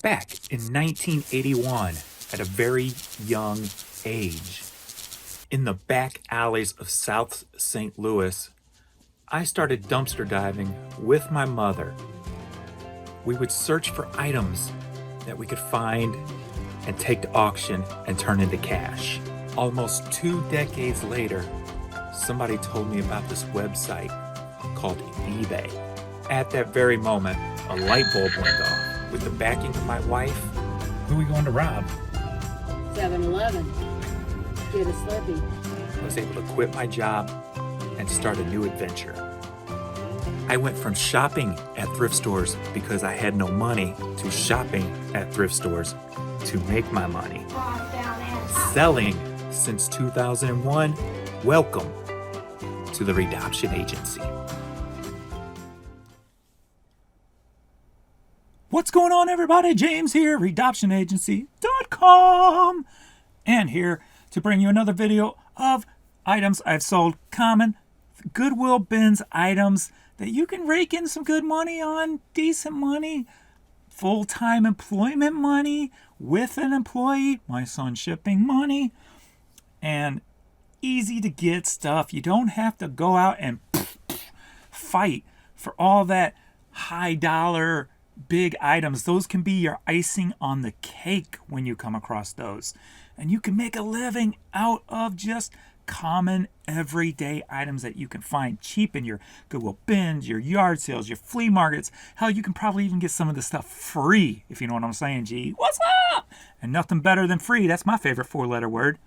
Back in 1981, at a very young age, in the back alleys of South St. Louis, I started dumpster diving with my mother. We would search for items that we could find and take to auction and turn into cash. Almost 2 decades later, somebody told me about this website called eBay. At that very moment, a light bulb went off. With the backing of my wife, who are we going to rob? 7-Eleven. Get a Slurpee. I was able to quit my job and start a new adventure. I went from shopping at thrift stores because I had no money to shopping at thrift stores to make my money. Selling since 2001. Welcome to the Redoption Agency. What's going on, everybody? James here, redoptionagency.com, and here to bring you another video of items I've sold, common Goodwill bins items that you can rake in some good money on, decent money, full-time employment money with an employee, my son shipping money, and easy to get stuff. You don't have to go out and fight for all that high dollar big items. Those can be your icing on the cake when you come across those. And you can make a living out of just common everyday items that you can find cheap in your Goodwill bins, your yard sales, your flea markets. Hell, you can probably even get some of the stuff free, if you know what I'm saying, G. What's up? And nothing better than free. That's my favorite 4-letter word.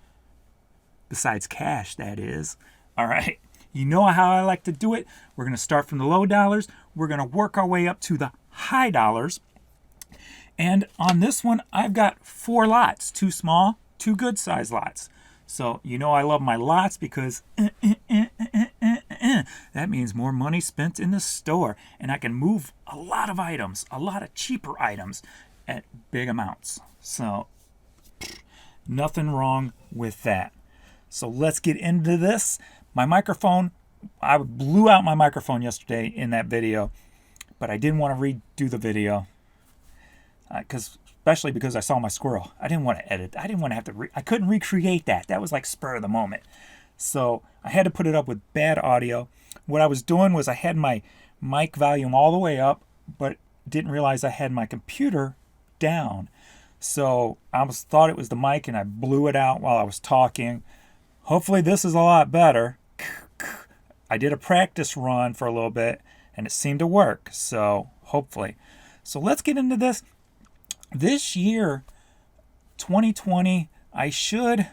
Besides cash, that is. All right. You know how I like to do it. We're going to start from the low dollars. We're going to work our way up to the high dollars. And on this one, I've got 4 lots, 2 small, 2 good size lots. So you know I love my lots because that means more money spent in the store. And I can move a lot of items, a lot of cheaper items at big amounts. So nothing wrong with that. So let's get into this. My microphone, I blew out my microphone yesterday in that video, but I didn't want to redo the video especially because I saw my squirrel. I didn't want to edit. I didn't want to have to, I couldn't recreate that. That was like spur of the moment. So I had to put it up with bad audio. What I was doing was I had my mic volume all the way up, but didn't realize I had my computer down. So I thought it was the mic and I blew it out while I was talking. Hopefully this is a lot better. I did a practice run for a little bit and it seemed to work. So hopefully. So let's get into this. This year, 2020, I should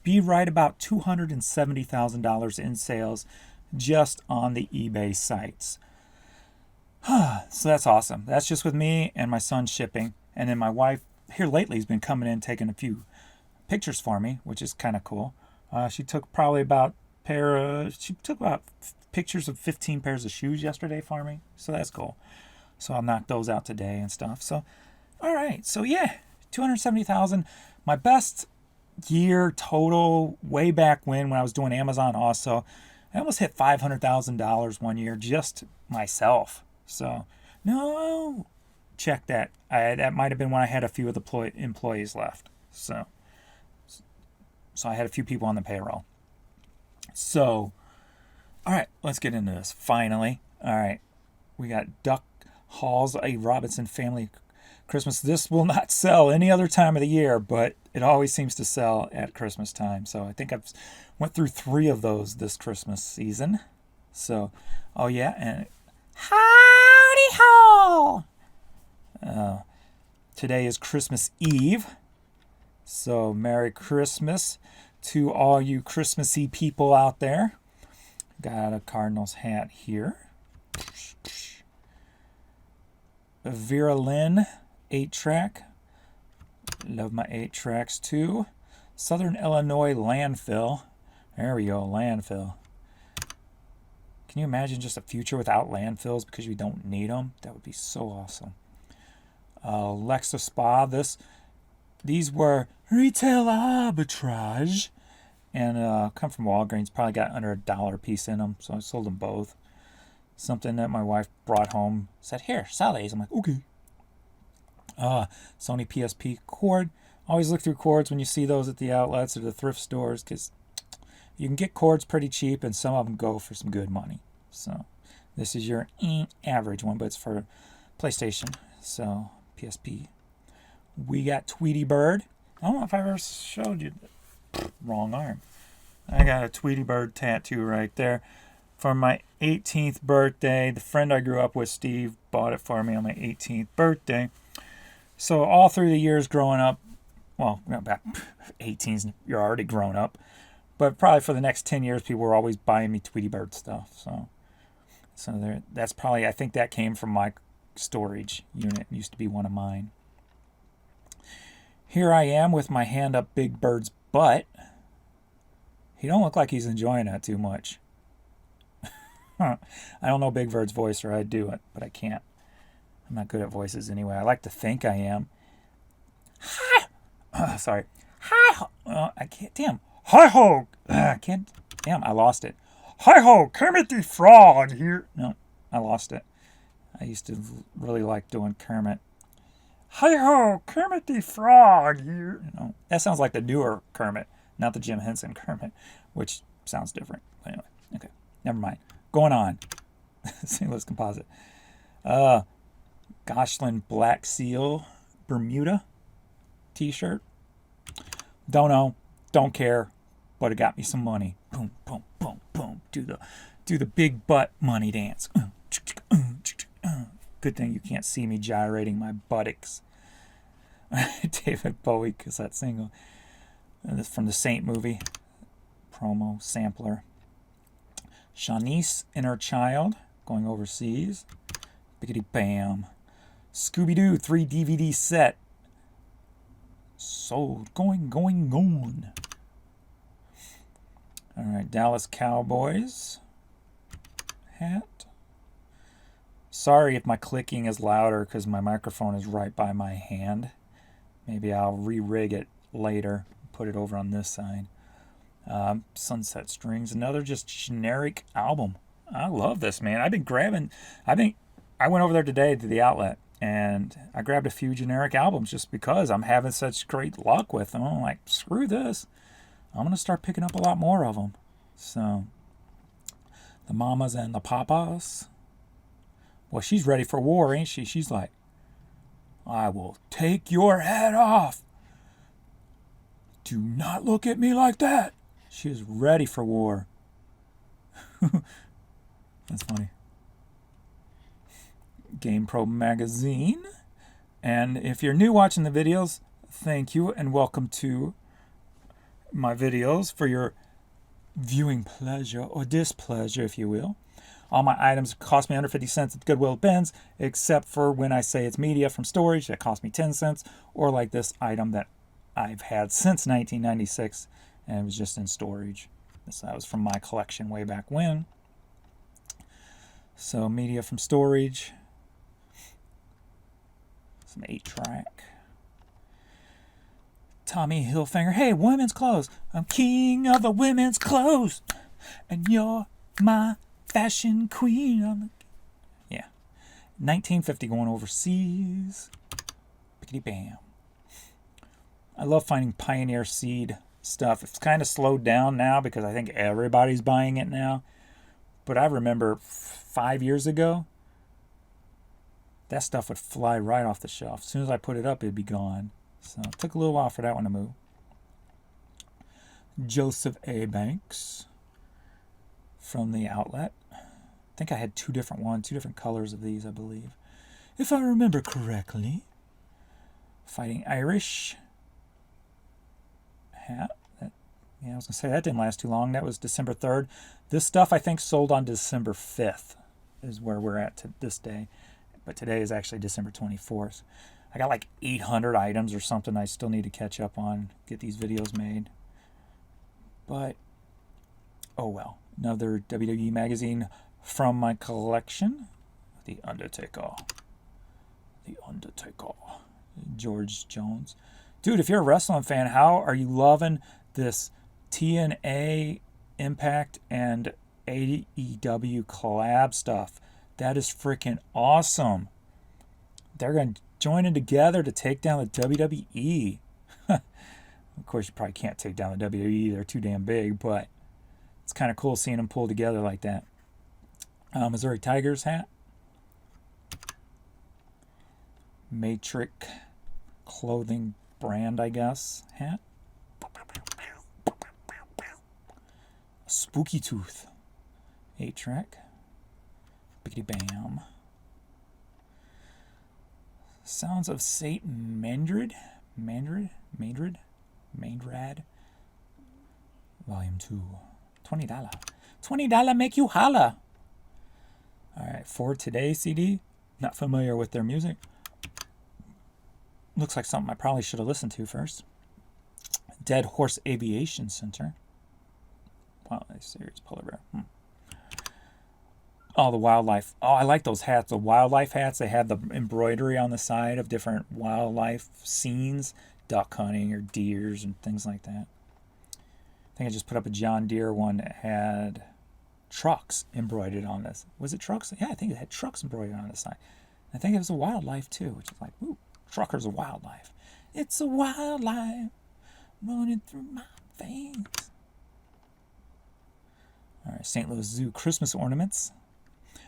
be right about $270,000 in sales just on the eBay sites. So that's awesome. That's just with me and my son shipping. And then my wife here lately has been coming in taking a few pictures for me, which is kind of cool. She took about pictures of 15 pairs of shoes yesterday for me. So that's cool. So I'll knock those out today and stuff. So, all right. So yeah, 270,000. My best year total way back when I was doing Amazon also. I almost hit $500,000 one year just myself. So no, check that. That might have been when I had a few of the employees left. So I had a few people on the payroll. So, all right, let's get into this. Finally, all right, we got Duck Hall's A Robinson Family Christmas. This will not sell any other time of the year, but it always seems to sell at Christmas time. So I think I've went through 3 of those this Christmas season. So, oh yeah, and howdy ho! Today is Christmas Eve. So Merry Christmas to all you Christmassy people out there. Got a Cardinals hat here. A Vera Lynn 8-track. Love my 8-tracks too. Southern Illinois landfill. There we go, landfill. Can you imagine just a future without landfills because we don't need them? That would be so awesome. Lexa Spa. These were retail arbitrage. And come from Walgreens. Probably got under $1 a piece in them. So I sold them both. Something that my wife brought home. Said, here, sell these. I'm like, okay. Sony PSP cord. Always look through cords when you see those at the outlets or the thrift stores, because you can get cords pretty cheap, and some of them go for some good money. So this is your average one, but it's for PlayStation. So PSP. We got Tweety Bird. I don't know if I ever showed you. Wrong arm. I got a Tweety Bird tattoo right there. For my 18th birthday, the friend I grew up with, Steve, bought it for me on my 18th birthday. So all through the years growing up, well, about 18s, you're already grown up. But probably for the next 10 years, people were always buying me Tweety Bird stuff. So there, that's probably, I think that came from my storage unit. It used to be one of mine. Here I am with my hand up Big Bird's butt. He don't look like he's enjoying that too much. I don't know Big Bird's voice, or I'd do it, but I can't. I'm not good at voices anyway. I like to think I am. Hi. Sorry. Hi. I can't. Damn. Hi ho. I can't. Damn. I lost it. Hi ho. Kermit the Frog here. No, I lost it. I used to really like doing Kermit. Hi ho. Kermit the Frog here. No, that sounds like the newer Kermit, not the Jim Henson Kermit, which sounds different. Anyway, okay. Never mind. Going on. Seamless composite. Goshland Black Seal Bermuda t-shirt. Don't know. Don't care. But it got me some money. Boom, boom, boom, boom. Do the big butt money dance. Good thing you can't see me gyrating my buttocks. David Bowie cassette single. This from the Saint movie. Promo sampler. Shanice Inner Child, going overseas. Biggity bam. Scooby-Doo 3 DVD set. Sold. Going. Alright, Dallas Cowboys hat. Sorry if my clicking is louder because my microphone is right by my hand. Maybe I'll re-rig it later. Put it over on this side. Sunset Strings, another just generic album. I love this, man. I went over there today to the outlet and I grabbed a few generic albums just because I'm having such great luck with them. I'm like, screw this. I'm going to start picking up a lot more of them. So, the Mamas and the Papas. Well, she's ready for war, ain't she? She's like, I will take your head off. Do not look at me like that. She is ready for war. That's funny. GamePro magazine. And if you're new watching the videos, thank you and welcome to my videos for your viewing pleasure or displeasure, if you will. All my items cost me under 50 cents at Goodwill bins, except for when I say it's media from storage that cost me 10 cents, or like this item that I've had since 1996 and it was just in storage. So that was from my collection way back when. So media from storage. Some 8-track. Tommy Hilfiger. Hey, women's clothes. I'm king of the women's clothes. And you're my fashion queen. Yeah. 1950 going overseas. Biggity bam. I love finding Pioneer Seed stuff. It's kind of slowed down now because I think everybody's buying it now. But I remember 5 years ago, that stuff would fly right off the shelf. As soon as I put it up, it'd be gone. So it took a little while for that one to move. Joseph A. Banks from the outlet. I think I had two different colors of these, I believe. If I remember correctly. Fighting Irish hat. I was going to say that didn't last too long. That was December 3rd. This stuff I think sold on December 5th is where we're at to this day. But today is actually December 24th. I got like 800 items or something I still need to catch up on, get these videos made. But, oh well. Another WWE magazine from my collection. The Undertaker. George Jones. Dude, if you're a wrestling fan, how are you loving this TNA, Impact, and AEW collab stuff? That is freaking awesome. They're going to joining together to take down the WWE. Of course, you probably can't take down the WWE. They're too damn big, but it's kind of cool seeing them pull together like that. Missouri Tigers hat. Matrix clothing brand, I guess, hat. Spooky Tooth. 8-track. Biggity Bam. Sounds of Satan. Mandrad. Volume 2. $20. $20 make you holla. Alright, For Today CD. Not familiar with their music. Looks like something I probably should have listened to first. Dead Horse Aviation Center. Wildlife Series Polar Bear. All the wildlife. Oh, I like those hats. The wildlife hats. They have the embroidery on the side of different wildlife scenes. Duck hunting or deers and things like that. I think I just put up a John Deere one that had trucks embroidered on this. Was it trucks? Yeah, I think it had trucks embroidered on the side. I think it was a wildlife too, which is like, ooh, truckers of wildlife. It's a wildlife running through my veins. All right, St. Louis Zoo Christmas ornaments.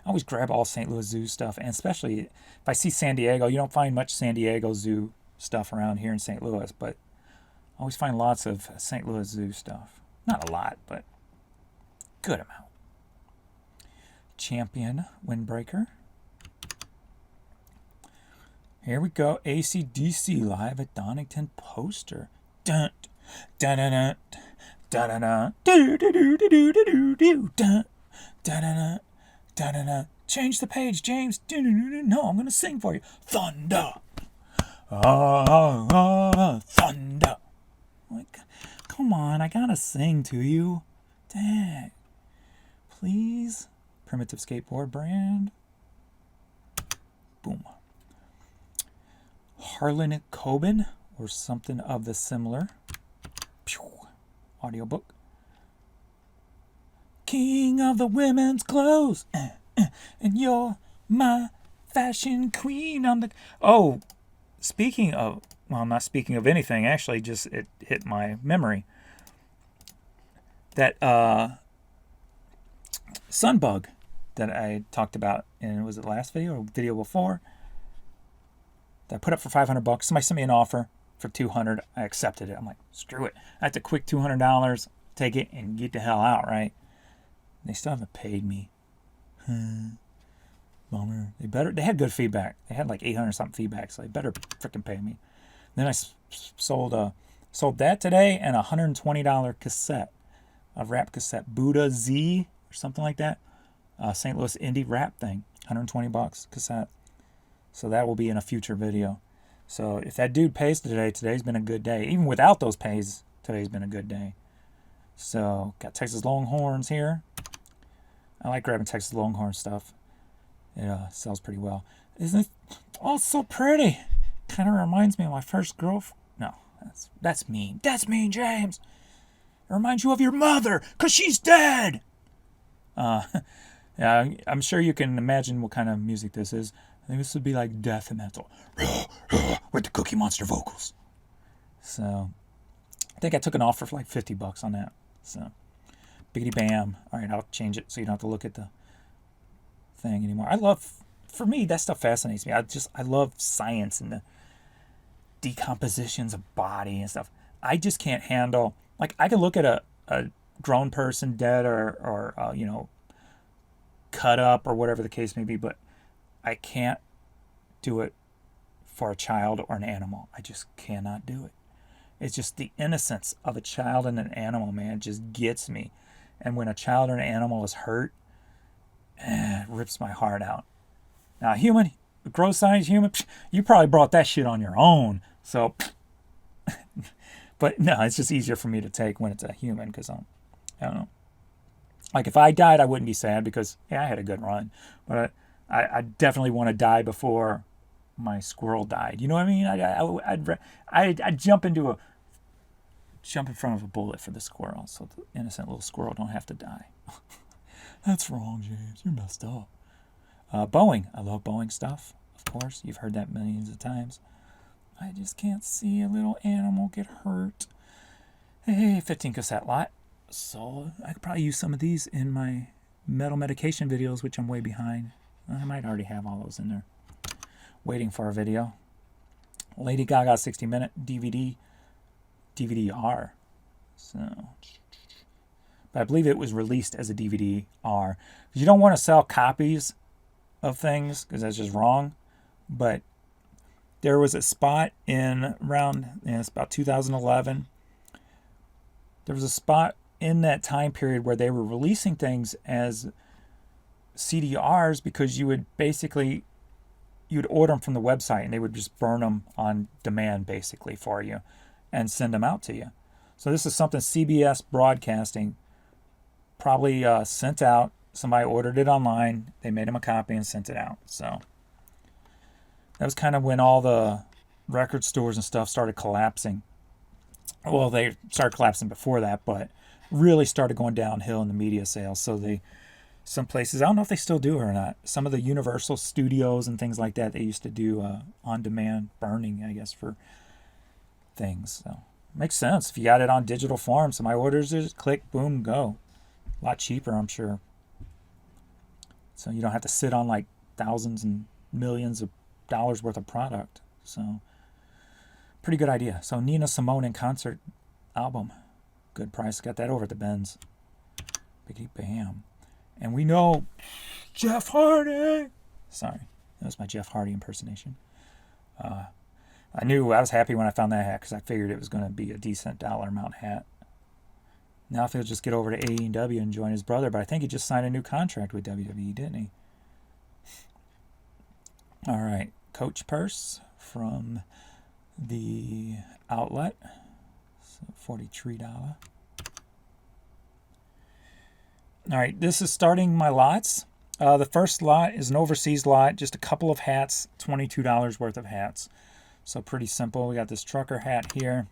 I always grab all St. Louis Zoo stuff, and especially if I see San Diego. You don't find much San Diego Zoo stuff around here in St. Louis, but I always find lots of St. Louis Zoo stuff. Not a lot, but good amount. Champion Windbreaker. Here we go. AC/DC live at Donington poster. Dun dun dun dun dun dun do do do do do do do dun dun dun dun dun. Change the page, James. No, I'm gonna sing for you. Thunder. Thunder. Like, come on, I gotta sing to you. Dang. Please. Primitive skateboard brand. Boom. Harlan Coben, or something of the similar. Pew. Audiobook. King of the women's clothes. And you're my fashion queen. Oh, speaking of, well, I'm not speaking of anything. Actually, just it hit my memory. That Sunbug that I talked about in, was it last video or video before? That I put up for $500. Somebody sent me an offer for $200. I accepted it. I'm like, screw it. I have to quick $200, take it, and get the hell out, right? They still haven't paid me. Bummer. They had good feedback. They had like 800 something feedback, so they better freaking pay me. Then I sold that today, and a $120 cassette, a rap cassette, Buddha Z or something like that. St. Louis indie rap thing, $120 cassette. So that will be in a future video. So if that dude pays today, today's been a good day. Even without those pays, today's been a good day. So got Texas Longhorns here. I like grabbing Texas Longhorn stuff. It sells pretty well. Isn't it all so pretty? Kind of reminds me of my first girlfriend. No, that's mean. That's mean, James. It reminds you of your mother, because she's dead. Yeah, I'm sure you can imagine what kind of music this is. I think this would be like death metal with the Cookie Monster vocals. So I think I took an offer for like $50 on that. So biggity bam. All right, I'll change it so you don't have to look at the thing anymore. For me, that stuff fascinates me. I love science and the decompositions of body and stuff. I just can't handle, like, I can look at a grown person dead or cut up or whatever the case may be, but I can't do it for a child or an animal. I just cannot do it. It's just the innocence of a child and an animal, man, just gets me. And when a child or an animal is hurt, it rips my heart out. Now, a human, a gross-sized human, you probably brought that shit on your own. So, but no, it's just easier for me to take when it's a human, because I don't know. Like, if I died, I wouldn't be sad because, yeah, I had a good run. But I definitely want to die before my squirrel died. You know what I mean? I'd jump in front of a bullet for the squirrel, so the innocent little squirrel don't have to die. That's wrong, James. You're messed up. Boeing. I love Boeing stuff. Of course, you've heard that millions of times. I just can't see a little animal get hurt. Hey, 15 cassette lot. So I could probably use some of these in my metal medication videos, which I'm way behind. I might already have all those in there. Waiting for a video. Lady Gaga 60-minute DVD-R. So, but I believe it was released as a DVD-R. You don't want to sell copies of things because that's just wrong. But there was a spot in around, it's about 2011. There was a spot in that time period where they were releasing things as CDRs because you would order them from the website and they would just burn them on demand basically for you and send them out to you. So this is something CBS Broadcasting probably sent out. Somebody ordered it online. They made them a copy and sent it out. So that was kind of when all the record stores and stuff started collapsing. Well, they started collapsing before that, but really started going downhill in the media sales. So some places, I don't know if they still do it or not. Some of the Universal Studios and things like that, they used to do on-demand burning, I guess, for things. So makes sense. If you got it on digital form, somebody orders it, just click, boom, go. A lot cheaper, I'm sure. So you don't have to sit on like thousands and millions of dollars worth of product. So pretty good idea. So Nina Simone in concert album. Good price. Got that over at the Benz. Biggie bam. And we know Jeff Hardy. Sorry, that was my Jeff Hardy impersonation. I was happy when I found that hat because I figured it was going to be a decent dollar amount hat. Now if he'll just get over to AEW and join his brother, but I think he just signed a new contract with WWE, didn't he? All right, Coach purse from the outlet, so $43. All right, this is starting my lots. The first lot is an overseas lot, just a couple of hats, $22 worth of hats. So pretty simple. We got this trucker hat here.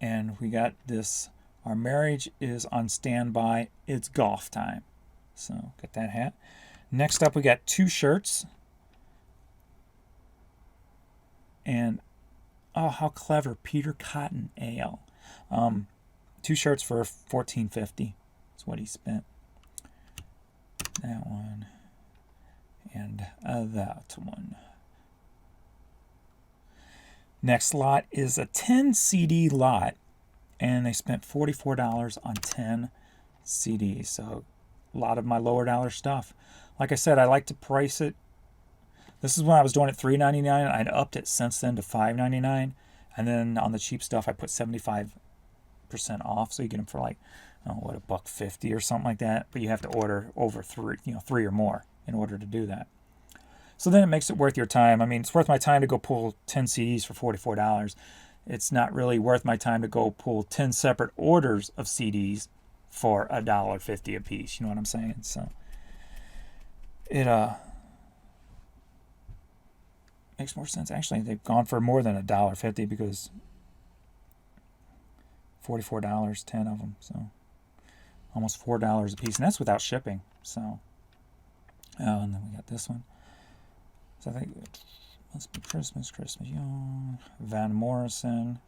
And we got this, our marriage is on standby. It's golf time. So got that hat. Next up, we got 2 shirts. And, oh, how clever, Peter Cotton Ale. 2 shirts for $14.50. That's what he spent. That one. And that one. Next lot is a 10 CD lot, and they spent $44 on 10 CDs. So a lot of my lower dollar stuff. Like I said, I like to price it. This is when I was doing it $3.99. I'd upped it since then to $5.99, and then on the cheap stuff I put 75% off, so you get them for like, $1.50 or something like that. But you have to order over 3 or more in order to do that. So then it makes it worth your time. I mean, it's worth my time to go pull 10 CDs for $44. It's not really worth my time to go pull 10 separate orders of CDs for $1.50 a piece. You know what I'm saying? So it makes more sense. Actually, they've gone for more than $1.50 because $44, 10 of them. So almost $4 a piece. And that's without shipping. So, and then we got this one. So I think it must be Christmas, Van Morrison.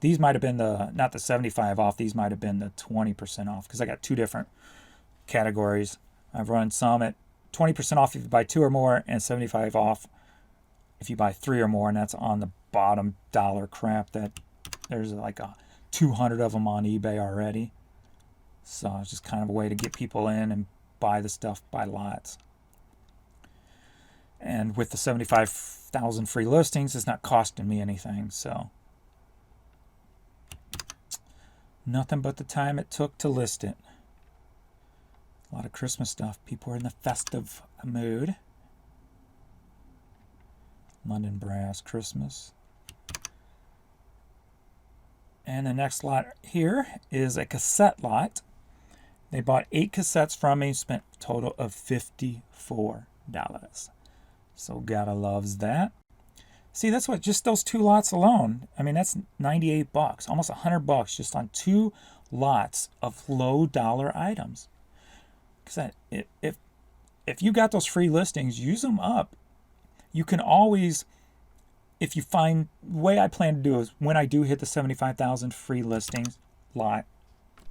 These might have been not the 75 off, these might have been the 20% off because I got 2 different categories. I've run some at 20% off if you buy 2 or more and 75 off if you buy 3 or more, and that's on the bottom dollar crap that there's like 200 of them on eBay already. So it's just kind of a way to get people in and buy the stuff by lots. And with the 75,000 free listings, it's not costing me anything. So nothing but the time it took to list it. A lot of Christmas stuff. People are in the festive mood. London Brass Christmas. And the next lot here is a cassette lot. They bought 8 cassettes from me, spent a total of $54. So gotta loves that. See, that's what, just those 2 lots alone. I mean, that's $98, almost $100 just on 2 lots of low dollar items. Because if if you got those free listings, use them up. You can always, if you find, the way I plan to do is when I do hit the 75,000 free listings lot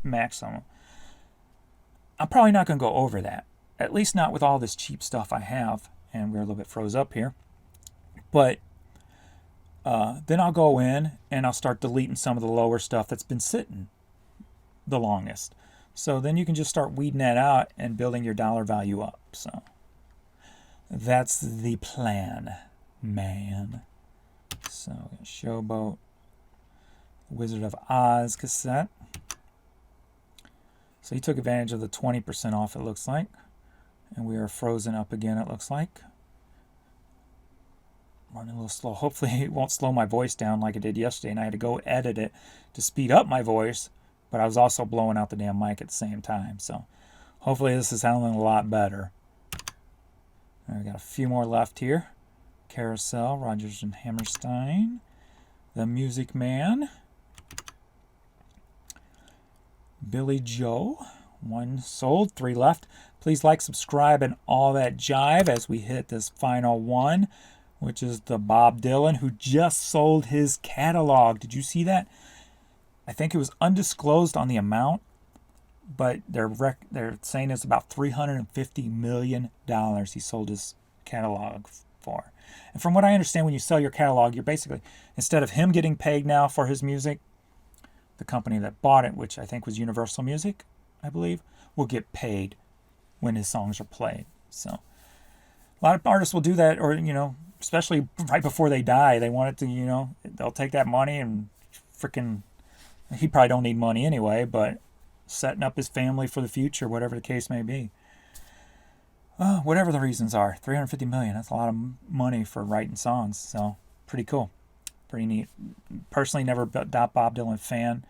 maximum, I'm probably not going to go over that. At least not with all this cheap stuff I have. And we're a little bit froze up here. But then I'll go in and I'll start deleting some of the lower stuff that's been sitting the longest. So then you can just start weeding that out and building your dollar value up. So that's the plan, man. So Showboat, Wizard of Oz cassette. So he took advantage of the 20% off, it looks like. And we are frozen up again, it looks like. Running a little slow. Hopefully it won't slow my voice down like it did yesterday. And I had to go edit it to speed up my voice. But I was also blowing out the damn mic at the same time. So hopefully this is sounding a lot better. Right, we got a few more left here. Carousel, Rodgers and Hammerstein. The Music Man. Billy Joe. 1 sold, 3 left. Please like, subscribe, and all that jive as we hit this final one, which is the Bob Dylan, who just sold his catalog. Did you see that? I think it was undisclosed on the amount, but they're saying it's about $350 million he sold his catalog for. And from what I understand, when you sell your catalog, you're basically, instead of him getting paid now for his music, the company that bought it, which I think was Universal Music, I believe, will get paid when his songs are played. So a lot of artists will do that, or, you know, especially right before they die, they want it to, you know, they'll take that money and freaking, he probably don't need money anyway, but setting up his family for the future, whatever the case may be. Whatever the reasons are, $350 million, that's a lot of money for writing songs. So pretty cool, pretty neat. Personally, never been a Bob Dylan fan.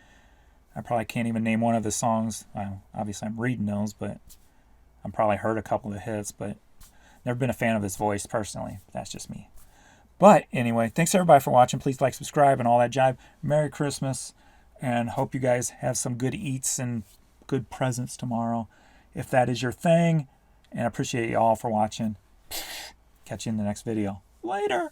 I probably can't even name one of the songs. Well, obviously I'm reading those, but I've probably heard a couple of the hits, but never been a fan of his voice personally. That's just me. But anyway, thanks everybody for watching. Please like, subscribe, and all that jive. Merry Christmas, and hope you guys have some good eats and good presents tomorrow, if that is your thing. And I appreciate you all for watching. Catch you in the next video. Later.